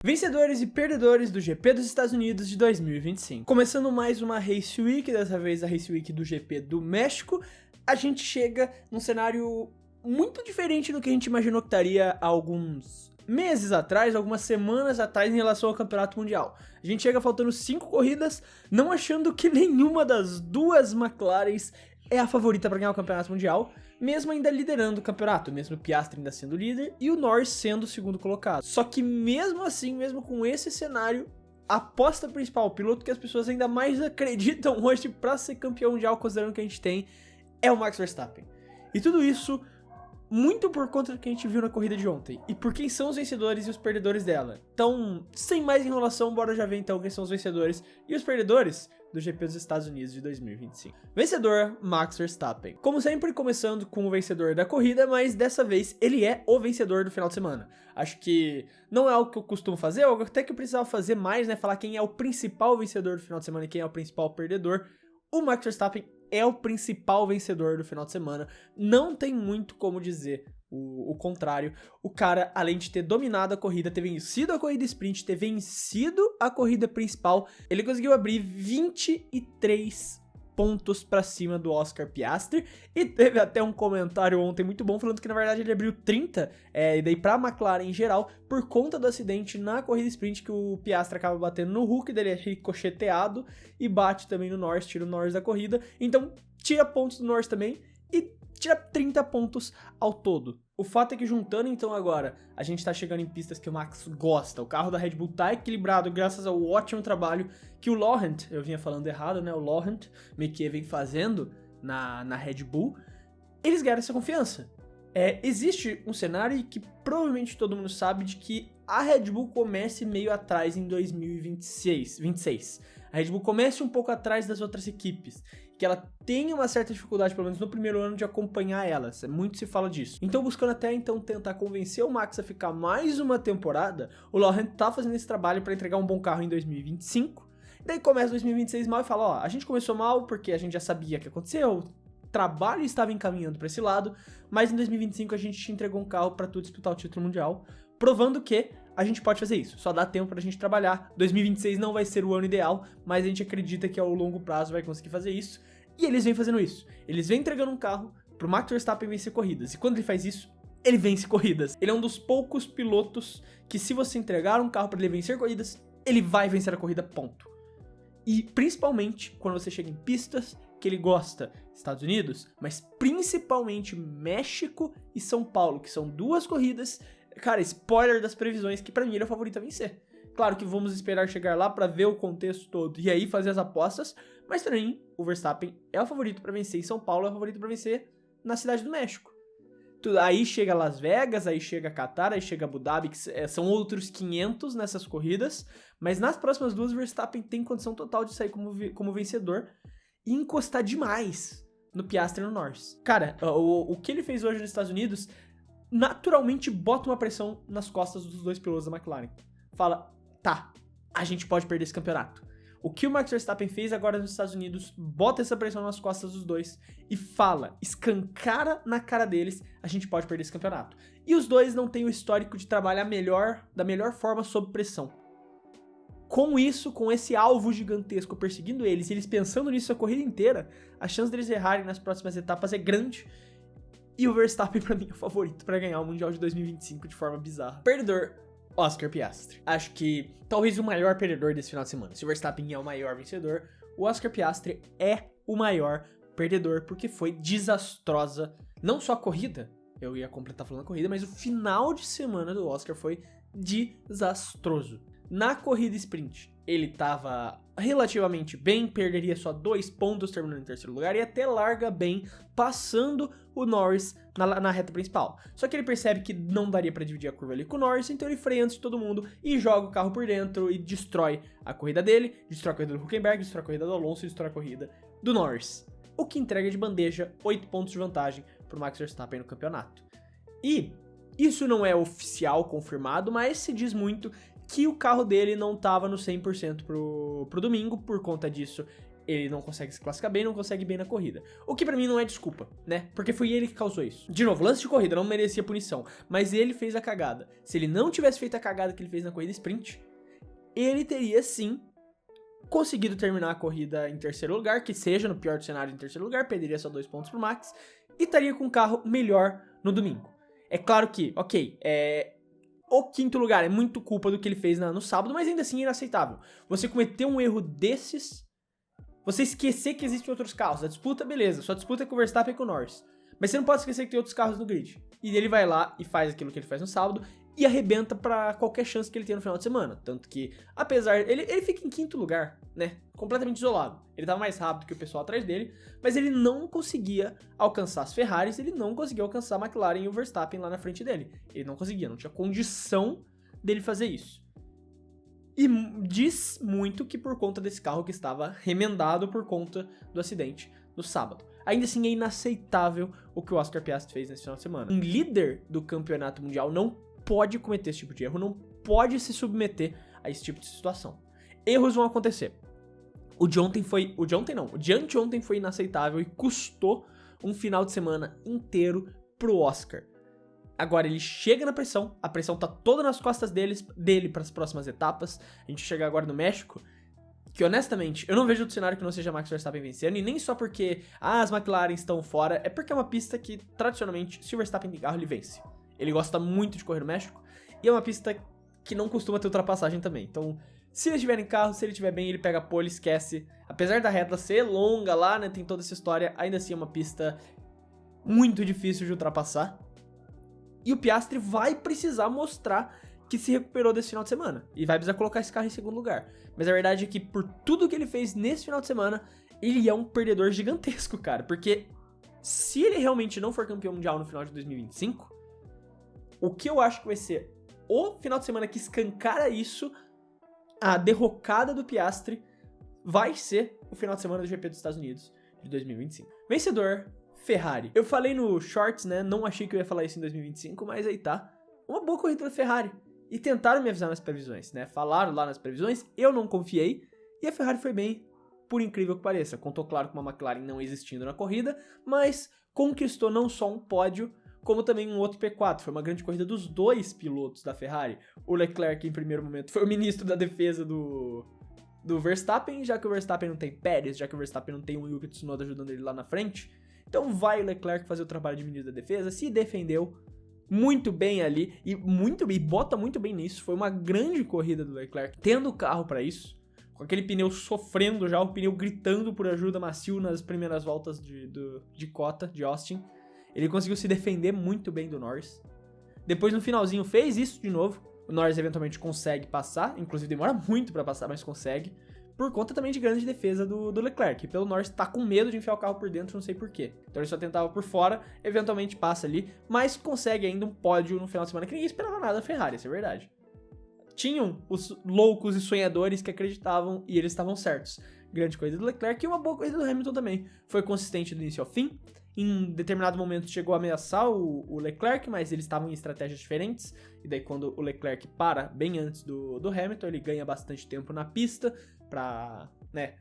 Vencedores e perdedores do GP dos Estados Unidos de 2025. Começando mais uma Race Week, dessa vez a Race Week do GP do México, a gente chega num cenário muito diferente do que a gente imaginou que estaria há alguns meses atrás, algumas semanas atrás em relação ao Campeonato Mundial. A gente chega faltando 5 corridas, não achando que nenhuma das duas McLarens é a favorita para ganhar o Campeonato Mundial, mesmo ainda liderando o campeonato, mesmo o Piastri ainda sendo líder e o Norris sendo o segundo colocado. Só que mesmo assim, mesmo com esse cenário, a aposta principal, o piloto que as pessoas ainda mais acreditam hoje para ser campeão mundial, considerando que a gente tem, é o Max Verstappen. E tudo isso muito por conta do que a gente viu na corrida de ontem, e por quem são os vencedores e os perdedores dela. Então, sem mais enrolação, bora já ver então quem são os vencedores e os perdedores do GP dos Estados Unidos de 2025. Vencedor, Max Verstappen. Como sempre, começando com o vencedor da corrida, mas dessa vez ele é o vencedor do final de semana. Acho que não é algo que eu costumo fazer, é algo até que eu precisava fazer mais, né? Falar quem é o principal vencedor do final de semana e quem é o principal perdedor. O Max Verstappen é o principal vencedor do final de semana. Não tem muito como dizer o contrário. O cara, além de ter dominado a corrida, ter vencido a corrida sprint, ter vencido a corrida principal, ele conseguiu abrir 23 pontos pra cima do Oscar Piastri, e teve até um comentário ontem muito bom falando que na verdade ele abriu 30, e daí pra McLaren em geral, por conta do acidente na corrida sprint que o Piastri acaba batendo no Hulk, dele é ricocheteado e bate também no Norris, tira o Norris da corrida, então tira pontos do Norris também e tira 30 pontos ao todo. O fato é que juntando então agora, a gente tá chegando em pistas que o Max gosta. O carro da Red Bull tá equilibrado graças ao ótimo trabalho que o Laurent, eu vinha falando errado, né? O Laurent Mekies vem fazendo na Red Bull. Eles ganharam essa confiança. Existe um cenário que provavelmente todo mundo sabe de que a Red Bull comece meio atrás em 2026. A Red Bull comece um pouco atrás das outras equipes, que ela tem uma certa dificuldade, pelo menos no primeiro ano, de acompanhar elas. Muito se fala disso. Então, buscando até então tentar convencer o Max a ficar mais uma temporada, o Laurent tá fazendo esse trabalho para entregar um bom carro em 2025. Daí começa 2026 mal e fala, ó, a gente começou mal porque a gente já sabia o que aconteceu, o trabalho estava encaminhando para esse lado, mas em 2025 a gente te entregou um carro para tu disputar o título mundial, provando que a gente pode fazer isso, só dá tempo pra gente trabalhar. 2026 não vai ser o ano ideal, mas a gente acredita que ao longo prazo vai conseguir fazer isso, e eles vêm fazendo isso. Eles vêm entregando um carro pro Max Verstappen vencer corridas, e quando ele faz isso, ele vence corridas. Ele é um dos poucos pilotos que, se você entregar um carro para ele vencer corridas, ele vai vencer a corrida, ponto. E principalmente quando você chega em pistas que ele gosta, Estados Unidos, mas principalmente México e São Paulo, que são duas corridas, cara, spoiler das previsões, que pra mim ele é o favorito a vencer. Claro que vamos esperar chegar lá pra ver o contexto todo e aí fazer as apostas, mas pra mim o Verstappen é o favorito pra vencer em São Paulo, é o favorito pra vencer na Cidade do México. Aí chega Las Vegas, aí chega Qatar, aí chega Abu Dhabi, que são outros 500 nessas corridas, mas nas próximas duas o Verstappen tem condição total de sair como vencedor e encostar demais no Piastri e no Norris. Cara, o que ele fez hoje nos Estados Unidos naturalmente bota uma pressão nas costas dos dois pilotos da McLaren. Fala, tá, a gente pode perder esse campeonato. O que o Max Verstappen fez agora nos Estados Unidos bota essa pressão nas costas dos dois e fala, escancara na cara deles, a gente pode perder esse campeonato. E os dois não têm o histórico de trabalhar da melhor forma sob pressão. Com isso, com esse alvo gigantesco perseguindo eles, e eles pensando nisso a corrida inteira, a chance deles errarem nas próximas etapas é grande. E o Verstappen, pra mim, é o favorito pra ganhar o Mundial de 2025 de forma bizarra. Perdedor, Oscar Piastri. Acho que talvez o maior perdedor desse final de semana. Se o Verstappen é o maior vencedor, o Oscar Piastri é o maior perdedor, porque foi desastrosa. Não só a corrida, eu ia completar falando a corrida, mas o final de semana do Oscar foi desastroso. Na corrida sprint, ele tava relativamente bem, perderia só 2 pontos terminando em terceiro lugar e até larga bem, passando o Norris na reta principal. Só que ele percebe que não daria pra dividir a curva ali com o Norris, então ele freia antes de todo mundo e joga o carro por dentro e destrói a corrida dele, destrói a corrida do Hülkenberg, destrói a corrida do Alonso e destrói a corrida do Norris. O que entrega de bandeja 8 pontos de vantagem pro Max Verstappen no campeonato. E isso não é oficial confirmado, mas se diz muito que o carro dele não estava no 100% pro domingo. Por conta disso, ele não consegue se classificar bem, não consegue bem na corrida. O que pra mim não é desculpa, né? Porque foi ele que causou isso. De novo, lance de corrida não merecia punição, mas ele fez a cagada. Se ele não tivesse feito a cagada que ele fez na corrida sprint, ele teria sim conseguido terminar a corrida em terceiro lugar, que seja no pior cenário em terceiro lugar, perderia só 2 pontos pro Max, e estaria com um carro melhor no domingo. É claro que, o quinto lugar é muito culpa do que ele fez no sábado, mas ainda assim é inaceitável. Você cometer um erro desses, você esquecer que existem outros carros. A disputa, beleza, sua disputa é com o Verstappen e com o Norris. Mas você não pode esquecer que tem outros carros no grid. E ele vai lá e faz aquilo que ele faz no sábado e arrebenta pra qualquer chance que ele tenha no final de semana. Tanto que, apesar... Ele fica em quinto lugar, né? Completamente isolado. Ele tava mais rápido que o pessoal atrás dele, mas ele não conseguia alcançar as Ferraris, ele não conseguia alcançar a McLaren e o Verstappen lá na frente dele. Ele não conseguia, não tinha condição dele fazer isso. E diz muito que por conta desse carro que estava remendado por conta do acidente no sábado. Ainda assim é inaceitável o que o Oscar Piastri fez nesse final de semana. Um líder do campeonato mundial não pode cometer esse tipo de erro, não pode se submeter a esse tipo de situação. Erros vão acontecer. O de anteontem foi inaceitável e custou um final de semana inteiro pro Oscar. Agora ele chega na pressão, a pressão tá toda nas costas dele para as próximas etapas. A gente chega agora no México, que honestamente, eu não vejo outro cenário que não seja Max Verstappen vencendo, e nem só porque as McLaren estão fora, é porque é uma pista que, tradicionalmente, se o Verstappen tem carro, ele vence. Ele gosta muito de correr no México, e é uma pista que não costuma ter ultrapassagem também. Então, se ele estiver em carro, se ele estiver bem, ele pega a pole, esquece. Apesar da reta ser longa lá, né, tem toda essa história, ainda assim é uma pista muito difícil de ultrapassar. E o Piastri vai precisar mostrar que se recuperou desse final de semana. E vai precisar colocar esse carro em segundo lugar. Mas a verdade é que por tudo que ele fez nesse final de semana, ele é um perdedor gigantesco, cara. Porque se ele realmente não for campeão mundial no final de 2025, o que eu acho que vai ser o final de semana que escancara isso, a derrocada do Piastri, vai ser o final de semana do GP dos Estados Unidos de 2025. Vencedor, Ferrari. Eu falei no Shorts, né? Não achei que eu ia falar isso em 2025, mas aí tá. Uma boa corrida da Ferrari. E tentaram me avisar nas previsões, né? Falaram lá nas previsões, eu não confiei. E a Ferrari foi bem, por incrível que pareça. Contou, claro, com uma McLaren não existindo na corrida, mas conquistou não só um pódio, como também um outro P4. Foi uma grande corrida dos dois pilotos da Ferrari. O Leclerc, em primeiro momento, foi o ministro da defesa do Verstappen, já que o Verstappen não tem Pérez, já que o Verstappen não tem o Yuki Tsunoda ajudando ele lá na frente. Então vai o Leclerc fazer o trabalho de ministro da defesa, se defendeu muito bem ali e bota muito bem nisso. Foi uma grande corrida do Leclerc, tendo o carro pra isso, com aquele pneu sofrendo já, o pneu gritando por ajuda macio nas primeiras voltas de cota de Austin. Ele conseguiu se defender muito bem do Norris. Depois no finalzinho fez isso de novo. O Norris eventualmente consegue passar, inclusive demora muito pra passar, mas consegue. Por conta também de grande defesa do Leclerc. Pelo Norris tá com medo de enfiar o carro por dentro, não sei porquê. Então ele só tentava por fora, eventualmente passa ali, mas consegue ainda um pódio no final de semana que ninguém esperava nada da Ferrari, isso é verdade. Tinham os loucos e sonhadores que acreditavam e eles estavam certos. Grande corrida do Leclerc e uma boa corrida do Hamilton também. Foi consistente do início ao fim. Em determinado momento chegou a ameaçar o Leclerc, mas eles estavam em estratégias diferentes. E daí quando o Leclerc para bem antes do Hamilton, ele ganha bastante tempo na pista pra, né,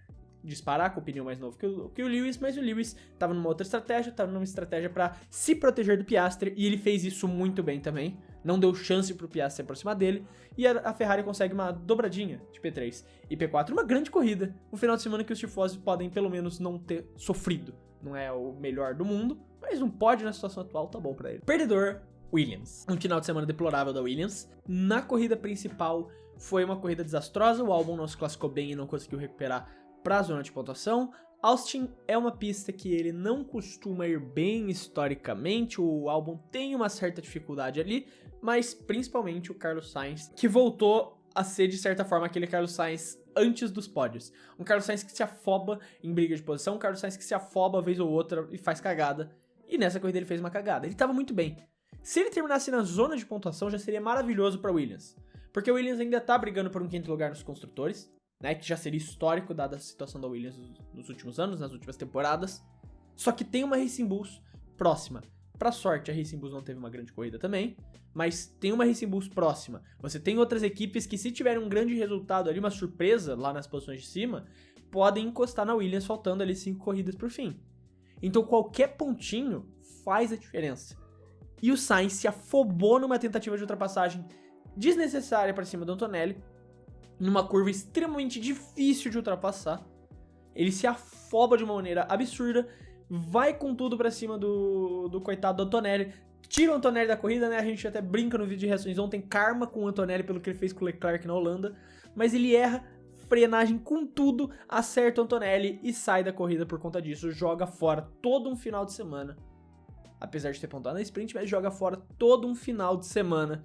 disparar com o pneu mais novo que o Lewis, mas o Lewis tava numa outra estratégia, tava numa estratégia pra se proteger do Piastri, e ele fez isso muito bem também, não deu chance pro Piastri se aproximar dele, e a Ferrari consegue uma dobradinha de P3 e P4, uma grande corrida, um final de semana que os tifosi podem pelo menos não ter sofrido, não é o melhor do mundo, mas um pódio na situação atual tá bom pra ele. Perdedor, Williams. Um final de semana deplorável da Williams. Na corrida principal foi uma corrida desastrosa, o Albon não se classificou bem e não conseguiu recuperar para a zona de pontuação. Austin é uma pista que ele não costuma ir bem historicamente, o Albon tem uma certa dificuldade ali, mas principalmente o Carlos Sainz, que voltou a ser de certa forma aquele Carlos Sainz antes dos pódios. Um Carlos Sainz que se afoba em briga de posição, um Carlos Sainz que se afoba vez ou outra e faz cagada, e nessa corrida ele fez uma cagada. Ele estava muito bem. Se ele terminasse na zona de pontuação já seria maravilhoso para Williams, porque o Williams ainda tá brigando por um quinto lugar nos construtores, né, que já seria histórico dada a situação da Williams nos últimos anos, nas últimas temporadas. Só que tem uma Racing Bulls próxima. Pra sorte, a Racing Bulls não teve uma grande corrida também, mas tem uma Racing Bulls próxima. Você tem outras equipes que, se tiverem um grande resultado ali, uma surpresa lá nas posições de cima, podem encostar na Williams faltando ali 5 corridas por fim. Então qualquer pontinho faz a diferença. E o Sainz se afobou numa tentativa de ultrapassagem desnecessária para cima do Antonelli, numa curva extremamente difícil de ultrapassar. Ele se afoba de uma maneira absurda, vai com tudo pra cima do coitado do Antonelli, tira o Antonelli da corrida, né? A gente até brinca no vídeo de reações ontem, karma com o Antonelli pelo que ele fez com o Leclerc na Holanda, mas ele erra, frenagem com tudo, acerta o Antonelli e sai da corrida por conta disso, joga fora todo um final de semana. Apesar de ter pontuado na sprint, mas joga fora todo um final de semana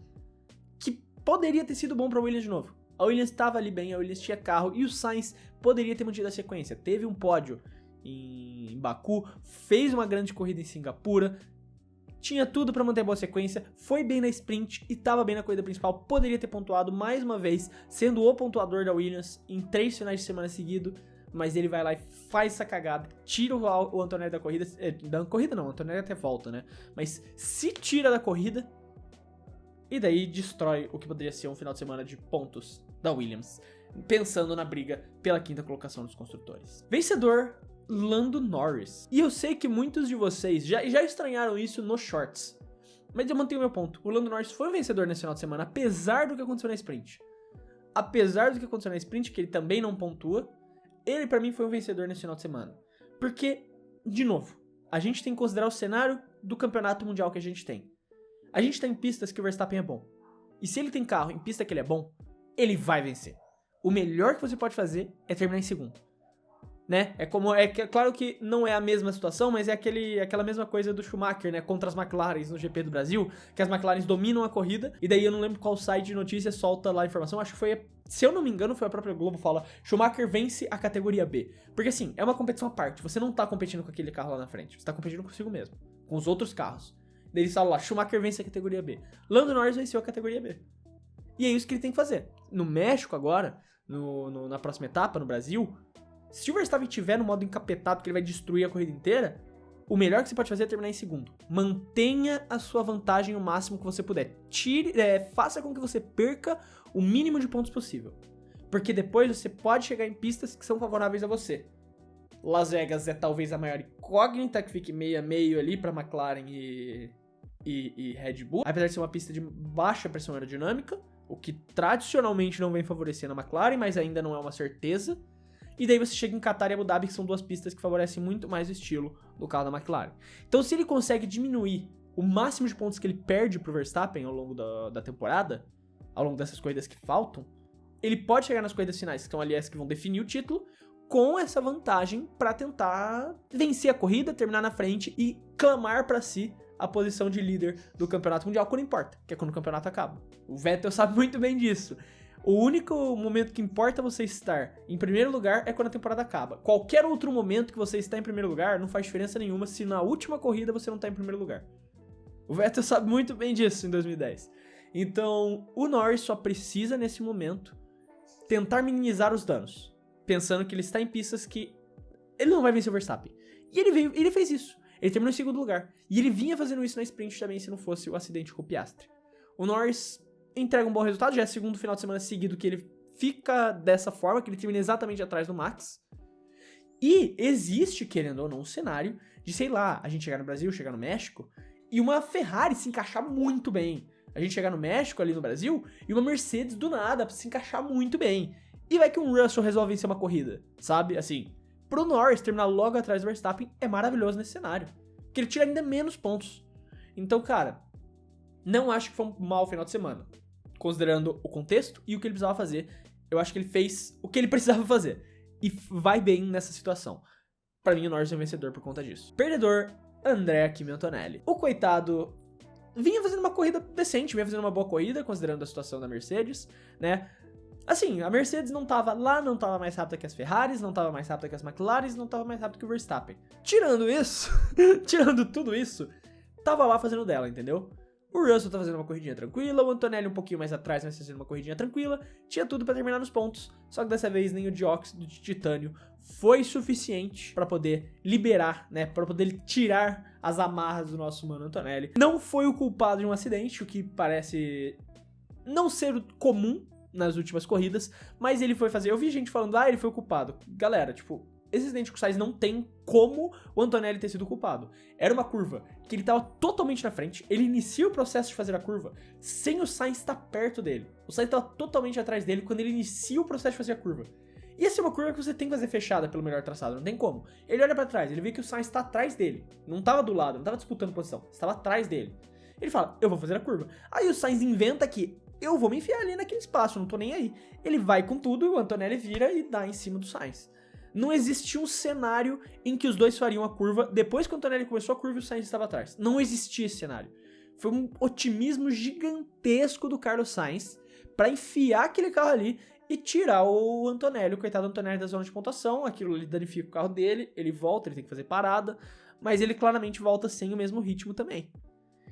que poderia ter sido bom pra Williams de novo. A Williams estava ali bem, a Williams tinha carro e o Sainz poderia ter mantido a sequência. Teve um pódio em Baku, fez uma grande corrida em Singapura, tinha tudo para manter a boa sequência, foi bem na sprint e estava bem na corrida principal. Poderia ter pontuado mais uma vez, sendo o pontuador da Williams em 3 finais de semana seguidos, mas ele vai lá e faz essa cagada, tira o Antonelli da corrida. Da corrida não, o Antonelli até volta, né? Mas se tira da corrida, e daí destrói o que poderia ser um final de semana de pontos da Williams, pensando na briga pela 5ª colocação dos construtores. Vencedor, Lando Norris. E eu sei que muitos de vocês já estranharam isso nos shorts, mas eu mantenho meu ponto. O Lando Norris foi o vencedor nesse final de semana, apesar do que aconteceu na sprint. Apesar do que aconteceu na sprint, que ele também não pontua, ele pra mim foi o vencedor nesse final de semana. Porque, de novo, a gente tem que considerar o cenário do campeonato mundial que a gente tem. A gente tá em pistas que o Verstappen é bom. E se ele tem carro em pista que ele é bom, ele vai vencer. O melhor que você pode fazer é terminar em segundo. Né? Claro que não é a mesma situação, mas é aquela mesma coisa do Schumacher, né? Contra as McLarens no GP do Brasil, que as McLarens dominam a corrida, e daí eu não lembro qual site de notícias solta lá a informação, acho que foi, se eu não me engano, foi a própria Globo, fala, Schumacher vence a categoria B. Porque assim, é uma competição à parte, você não tá competindo com aquele carro lá na frente, você tá competindo consigo mesmo, com os outros carros. Daí eles falam lá, Schumacher vence a categoria B. Lando Norris venceu a categoria B. E é isso que ele tem que fazer. No México agora, na próxima etapa, no Brasil, se o Verstappen tiver no modo encapetado, que ele vai destruir a corrida inteira, o melhor que você pode fazer é terminar em segundo. Mantenha a sua vantagem o máximo que você puder. Faça com que você perca o mínimo de pontos possível. Porque depois você pode chegar em pistas que são favoráveis a você. Las Vegas é talvez a maior incógnita, que fique meio a meio ali para McLaren e Red Bull. Apesar de ser uma pista de baixa pressão aerodinâmica, o que tradicionalmente não vem favorecendo a McLaren, mas ainda não é uma certeza. E daí você chega em Qatar e Abu Dhabi, que são duas pistas que favorecem muito mais o estilo do carro da McLaren. Então, se ele consegue diminuir o máximo de pontos que ele perde pro Verstappen ao longo da temporada, ao longo dessas corridas que faltam, ele pode chegar nas corridas finais, que são aliás que vão definir o título, com essa vantagem para tentar vencer a corrida, terminar na frente e clamar para si a posição de líder do campeonato mundial, quando importa, que é quando o campeonato acaba. O Vettel sabe muito bem disso. O único momento que importa você estar em primeiro lugar é quando a temporada acaba. Qualquer outro momento que você está em primeiro lugar não faz diferença nenhuma se na última corrida você não está em primeiro lugar. O Vettel sabe muito bem disso em 2010. Então, o Norris só precisa, nesse momento, tentar minimizar os danos, pensando que ele está em pistas que ele não vai vencer o Verstappen. E ele fez isso. Ele terminou em segundo lugar. E ele vinha fazendo isso na sprint também, se não fosse o acidente com o Piastri. O Norris entrega um bom resultado, já é o segundo final de semana seguido que ele fica dessa forma, que ele termina exatamente atrás do Max. E existe, querendo ou não, um cenário de, sei lá, a gente chegar no Brasil, chegar no México, e uma Ferrari se encaixar muito bem. A gente chegar no México, ali no Brasil, e uma Mercedes do nada se encaixar muito bem. E vai que um Russell resolve vencer uma corrida, sabe? Assim, pro Norris terminar logo atrás do Verstappen é maravilhoso nesse cenário, porque ele tira ainda menos pontos. Então, cara, não acho que foi um mau final de semana, considerando o contexto e o que ele precisava fazer. Eu acho que ele fez o que ele precisava fazer e vai bem nessa situação. Pra mim, o Norris é o vencedor por conta disso. Perdedor, Andrea Kimi Antonelli. O coitado vinha fazendo uma corrida decente, vinha fazendo uma boa corrida, considerando a situação da Mercedes, né? Assim, a Mercedes não tava mais rápida que as Ferraris, não tava mais rápida que as McLarens, não tava mais rápida que o Verstappen. Tirando isso, tirando tudo isso, tava lá fazendo dela, entendeu? O Russell tá fazendo uma corridinha tranquila, o Antonelli um pouquinho mais atrás, mas fazendo uma corridinha tranquila, tinha tudo pra terminar nos pontos, só que dessa vez nem o dióxido de titânio foi suficiente pra poder liberar, né, pra poder tirar as amarras do nosso mano Antonelli. Não foi o culpado de um acidente, o que parece não ser comum nas últimas corridas, mas ele foi fazer. Eu vi gente falando, ele foi o culpado. Galera, tipo, esse acidente com o Sainz não tem como o Antonelli ter sido o culpado. Era uma curva que ele tava totalmente na frente, ele inicia o processo de fazer a curva sem o Sainz estar perto dele. O Sainz tava totalmente atrás dele quando ele inicia o processo de fazer a curva. E essa é uma curva que você tem que fazer fechada pelo melhor traçado, não tem como. Ele olha pra trás, ele vê que o Sainz tá atrás dele, não tava do lado, não tava disputando posição, estava atrás dele. Ele fala, eu vou fazer a curva. Aí o Sainz inventa que eu vou me enfiar ali naquele espaço, não tô nem aí. Ele vai com tudo e o Antonelli vira e dá em cima do Sainz. Não existia um cenário em que os dois fariam a curva depois que o Antonelli começou a curva e o Sainz estava atrás. Não existia esse cenário. Foi um otimismo gigantesco do Carlos Sainz pra enfiar aquele carro ali e tirar o Antonelli, o coitado do Antonelli da zona de pontuação. Aquilo ali danifica o carro dele, ele volta, ele tem que fazer parada, mas ele claramente volta sem o mesmo ritmo também.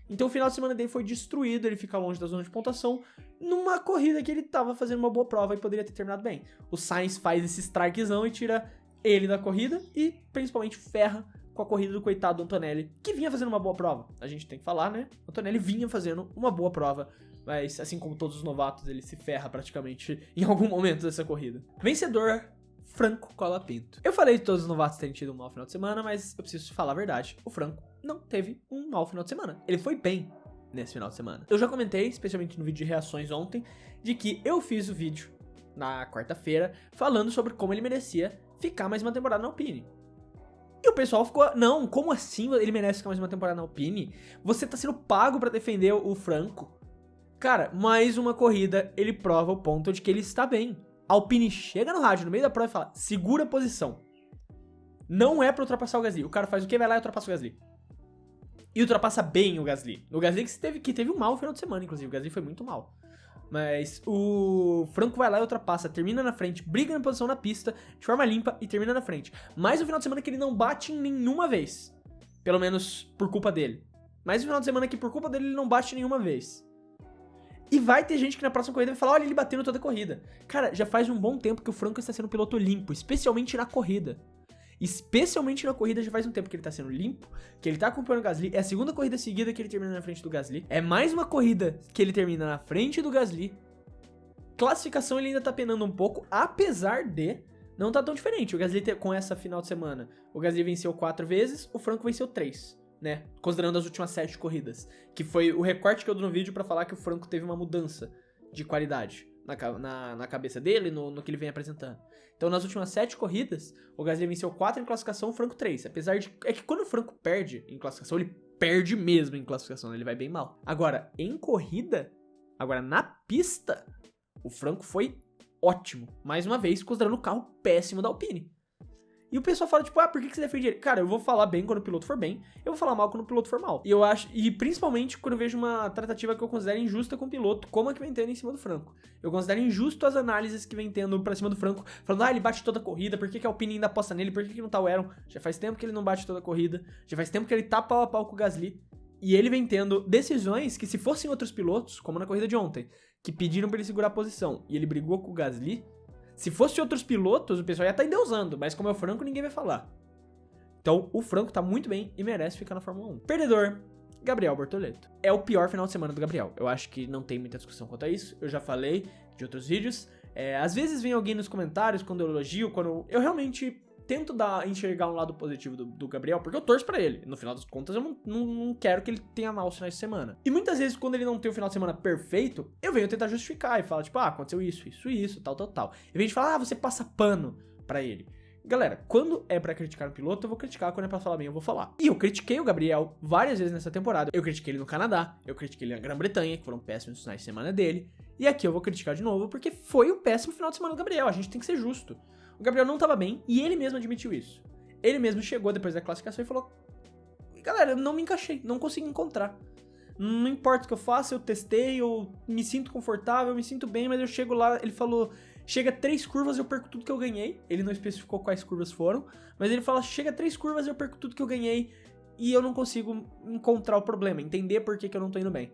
Então o final de semana dele foi destruído, ele fica longe da zona de pontuação, numa corrida que ele tava fazendo uma boa prova e poderia ter terminado bem. O Sainz faz esse strikezão e tira ele da corrida e principalmente ferra com a corrida do coitado do Antonelli, que vinha fazendo uma boa prova. A gente tem que falar, né? O Antonelli vinha fazendo uma boa prova, mas assim como todos os novatos, ele se ferra praticamente em algum momento dessa corrida. Vencedor, Franco Colapinto. Eu falei de todos os novatos terem tido um mau final de semana, mas eu preciso falar a verdade. O Franco não teve um mau final de semana. Ele foi bem nesse final de semana. Eu já comentei, especialmente no vídeo de reações ontem, de que eu fiz o vídeo na quarta-feira falando sobre como ele merecia ficar mais uma temporada na Alpine. E o pessoal ficou, não, como assim ele merece ficar mais uma temporada na Alpine? Você tá sendo pago pra defender o Franco? Cara, mais uma corrida, ele prova o ponto de que ele está bem. A Alpine chega no rádio, no meio da prova e fala, segura a posição. Não é pra ultrapassar o Gasly. O cara faz o quê? Vai lá e ultrapassa o Gasly. E ultrapassa bem o Gasly. O Gasly que teve um mau final de semana, inclusive. O Gasly foi muito mal. Mas o Franco vai lá e ultrapassa, termina na frente, briga na posição na pista, de forma limpa e termina na frente. Mais um final de semana que ele não bate em nenhuma vez. Pelo menos por culpa dele. Mais um final de semana que por culpa dele ele não bate nenhuma vez. E vai ter gente que na próxima corrida vai falar, olha ele batendo toda a corrida. Cara, já faz um bom tempo que o Franco está sendo um piloto limpo, especialmente na corrida. Especialmente na corrida já faz um tempo que ele tá sendo limpo, que ele tá acompanhando o Gasly. É a segunda corrida seguida que ele termina na frente do Gasly. É mais uma corrida que ele termina na frente do Gasly. Classificação ele ainda tá penando um pouco, apesar de não tá tão diferente. O Gasly com essa final de semana, o Gasly venceu 4 vezes, o Franco venceu 3. Né, considerando as últimas 7 corridas, que foi o recorte que eu dou no vídeo pra falar que o Franco teve uma mudança de qualidade na cabeça dele, no que ele vem apresentando. Então nas últimas 7 corridas, o Gasly venceu 4 em classificação, o Franco 3, apesar de... É que quando o Franco perde em classificação, ele perde mesmo em classificação, ele vai bem mal. Agora, em corrida, na pista, o Franco foi ótimo, mais uma vez, considerando o carro péssimo da Alpine. E o pessoal fala, tipo, por que você defende ele? Cara, eu vou falar bem quando o piloto for bem, eu vou falar mal quando o piloto for mal. E eu acho, e principalmente quando eu vejo uma tratativa que eu considero injusta com o piloto, como a que vem tendo em cima do Franco. Eu considero injusto as análises que vem tendo pra cima do Franco, falando, ele bate toda a corrida, por que a Alpine ainda aposta nele, por que não tá o Aaron? Já faz tempo que ele não bate toda a corrida, já faz tempo que ele tá pau a pau com o Gasly. E ele vem tendo decisões que se fossem outros pilotos, como na corrida de ontem, que pediram pra ele segurar a posição, e ele brigou com o Gasly, se fosse outros pilotos, o pessoal ia estar endeusando, mas como é o Franco, ninguém vai falar. Então, o Franco tá muito bem e merece ficar na Fórmula 1. Perdedor, Gabriel Bortoleto. É o pior final de semana do Gabriel. Eu acho que não tem muita discussão quanto a isso. Eu já falei de outros vídeos. Às vezes vem alguém nos comentários, quando eu elogio, quando eu realmente tento enxergar um lado positivo do Gabriel, porque eu torço pra ele. No final das contas, eu não quero que ele tenha maus finais de semana. E muitas vezes, quando ele não tem o final de semana perfeito, eu venho tentar justificar e falo, tipo, aconteceu isso, tal. E vem de falar, você passa pano pra ele. Galera, quando é pra criticar um piloto, eu vou criticar, quando é pra falar bem, eu vou falar. E eu critiquei o Gabriel várias vezes nessa temporada. Eu critiquei ele no Canadá, eu critiquei ele na Grã-Bretanha, que foram péssimos finais de semana dele. E aqui eu vou criticar de novo, porque foi um péssimo final de semana do Gabriel, a gente tem que ser justo. O Gabriel não tava bem, e ele mesmo admitiu isso. Ele mesmo chegou depois da classificação e falou, galera, eu não me encaixei, não consegui encontrar. Não importa o que eu faça, eu testei, eu me sinto confortável, eu me sinto bem, mas eu chego lá, ele falou, chega 3 curvas e eu perco tudo que eu ganhei. Ele não especificou quais curvas foram, mas ele fala, chega 3 curvas e eu perco tudo que eu ganhei, e eu não consigo encontrar o problema, entender por que eu não tô indo bem.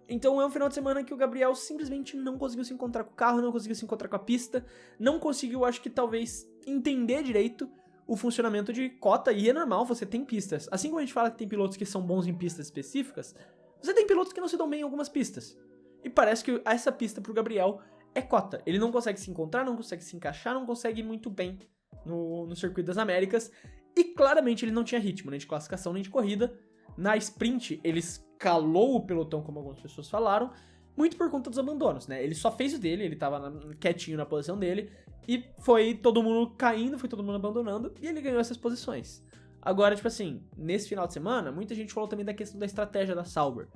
Então é um final de semana que o Gabriel simplesmente não conseguiu se encontrar com o carro, não conseguiu se encontrar com a pista, não conseguiu, acho que talvez, entender direito o funcionamento de cota, e é normal, você tem pistas. Assim como a gente fala que tem pilotos que são bons em pistas específicas, você tem pilotos que não se dão bem em algumas pistas. E parece que essa pista pro Gabriel é cota. Ele não consegue se encontrar, não consegue se encaixar, não consegue ir muito bem no Circuito das Américas. E claramente ele não tinha ritmo, nem de classificação, nem de corrida. Na sprint, ele escalou o pelotão, como algumas pessoas falaram, muito por conta dos abandonos, né? Ele só fez o dele, ele tava quietinho na posição dele, e foi todo mundo caindo, foi todo mundo abandonando, e ele ganhou essas posições. Agora, tipo assim, nesse final de semana, muita gente falou também da questão da estratégia da Sauber.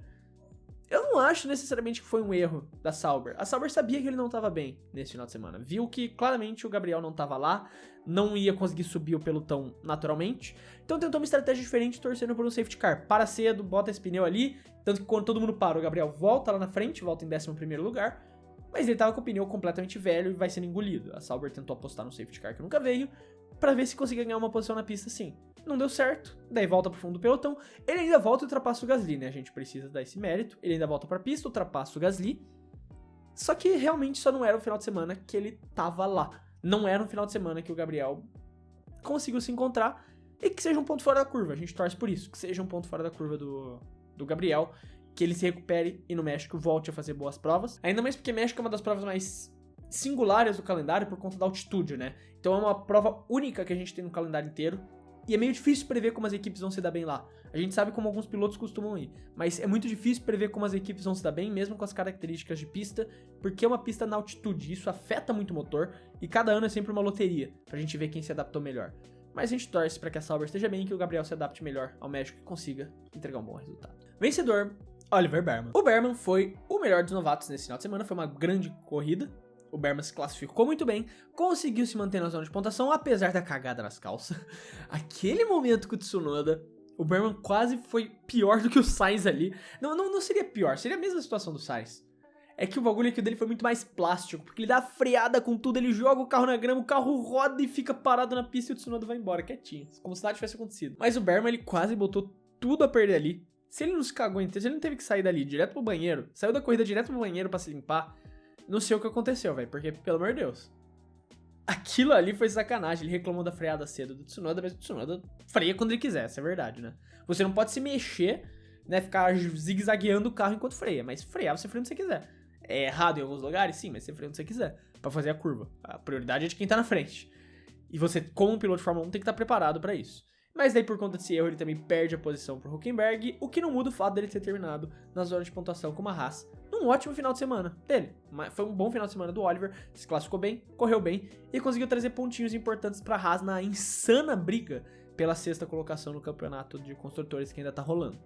Eu não acho necessariamente que foi um erro da Sauber. A Sauber sabia que ele não estava bem nesse final de semana. Viu que claramente o Gabriel não estava lá, não ia conseguir subir o pelotão naturalmente. Então tentou uma estratégia diferente, torcendo por um safety car. Para cedo, bota esse pneu ali. Tanto que quando todo mundo para, o Gabriel volta lá na frente, volta em 11º lugar. Mas ele estava com o pneu completamente velho e vai sendo engolido. A Sauber tentou apostar no safety car que nunca veio, para ver se conseguia ganhar uma posição na pista sim. Não deu certo, daí volta pro fundo do pelotão. Ele ainda volta e ultrapassa o Gasly, né? A gente precisa dar esse mérito. Ele ainda volta pra pista, ultrapassa o Gasly. Só que realmente só não era o final de semana que ele tava lá. Não era um final de semana que o Gabriel conseguiu se encontrar. E que seja um ponto fora da curva, a gente torce por isso. Que seja um ponto fora da curva do Gabriel. Que ele se recupere e no México volte a fazer boas provas. Ainda mais porque México é uma das provas mais singulares do calendário por conta da altitude, né? Então é uma prova única que a gente tem no calendário inteiro. E é meio difícil prever como as equipes vão se dar bem lá. A gente sabe como alguns pilotos costumam ir, mas é muito difícil prever como as equipes vão se dar bem, mesmo com as características de pista, porque é uma pista na altitude, isso afeta muito o motor, e cada ano é sempre uma loteria, pra gente ver quem se adaptou melhor. Mas a gente torce pra que a Sauber esteja bem e que o Gabriel se adapte melhor ao México e consiga entregar um bom resultado. Vencedor, Oliver Bearman. O Bearman foi o melhor dos novatos nesse final de semana, foi uma grande corrida. O Bearman se classificou muito bem, conseguiu se manter na zona de pontuação, apesar da cagada nas calças. Aquele momento com o Tsunoda, o Bearman quase foi pior do que o Sainz ali. Não seria pior, seria a mesma situação do Sainz. É que o bagulho aqui dele foi muito mais plástico, porque ele dá freada com tudo, ele joga o carro na grama, o carro roda e fica parado na pista e o Tsunoda vai embora, quietinho, como se nada tivesse acontecido. Mas o Bearman, ele quase botou tudo a perder ali. Se ele não se cagou inteiro, se ele não teve que sair dali direto pro banheiro, saiu da corrida direto pro banheiro pra se limpar, não sei o que aconteceu, velho, porque, pelo amor de Deus, aquilo ali foi sacanagem. Ele reclamou da freada cedo do Tsunoda, mas o Tsunoda freia quando ele quiser, essa é verdade, né? Você não pode se mexer, né, ficar zigue-zagueando o carro enquanto freia, mas frear você freia onde você quiser. É errado em alguns lugares, sim, mas você freia onde você quiser, pra fazer a curva. A prioridade é de quem tá na frente. E você, como piloto de Fórmula 1, tem que estar preparado pra isso. Mas daí, por conta desse erro, ele também perde a posição pro Hülkenberg, o que não muda o fato dele ter terminado na zona de pontuação com uma Haas num ótimo final de semana dele. Foi um bom final de semana do Oliver, se classificou bem, correu bem e conseguiu trazer pontinhos importantes pra Haas na insana briga pela 6ª colocação no campeonato de construtores que ainda tá rolando.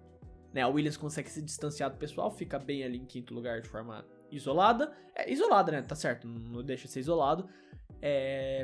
Né, a Williams consegue se distanciar do pessoal, fica bem ali em 5º lugar de forma isolada. É isolada, né? Tá certo, não deixa de ser isolado.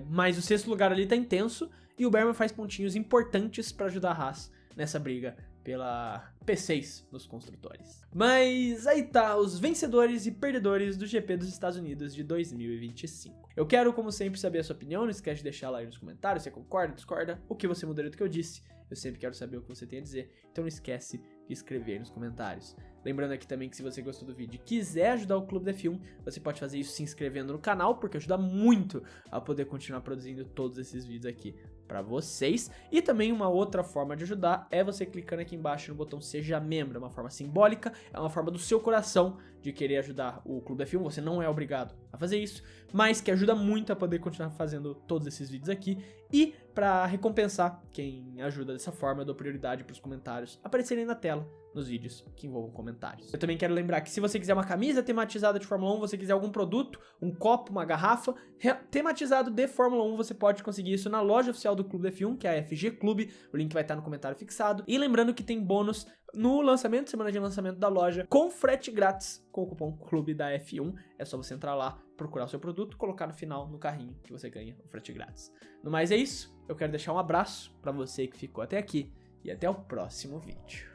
Mas o 6º lugar ali tá intenso e o Bearman faz pontinhos importantes pra ajudar a Haas nessa briga pela P6 dos construtores. Mas aí tá, os vencedores e perdedores do GP dos Estados Unidos de 2025. Eu quero, como sempre, saber a sua opinião, não esquece de deixar lá aí nos comentários, se você concorda, discorda, o que você mudaria do que eu disse. Eu sempre quero saber o que você tem a dizer, então não esquece de escrever nos comentários. Lembrando aqui também que se você gostou do vídeo e quiser ajudar o Clube da F1, você pode fazer isso se inscrevendo no canal, porque ajuda muito a poder continuar produzindo todos esses vídeos aqui para vocês. E também uma outra forma de ajudar é você clicando aqui embaixo no botão Seja Membro, é uma forma simbólica, é uma forma do seu coração de querer ajudar o Clube da F1, você não é obrigado a fazer isso, mas que ajuda muito a poder continuar fazendo todos esses vídeos aqui. E para recompensar quem ajuda dessa forma, eu dou prioridade para os comentários aparecerem na tela nos vídeos que envolvam comentários. Eu também quero lembrar que se você quiser uma camisa tematizada de Fórmula 1, você quiser algum produto, um copo, uma garrafa tematizado de Fórmula 1, você pode conseguir isso na loja oficial do Clube da F1, que é a FG Clube, o link vai estar no comentário fixado. E lembrando que tem bônus no lançamento, semana de lançamento da loja, com frete grátis, com o cupom Clube da F1, é só você entrar lá, procurar o seu produto, colocar no final, no carrinho, que você ganha o frete grátis. No mais é isso, eu quero deixar um abraço para você que ficou até aqui, e até o próximo vídeo.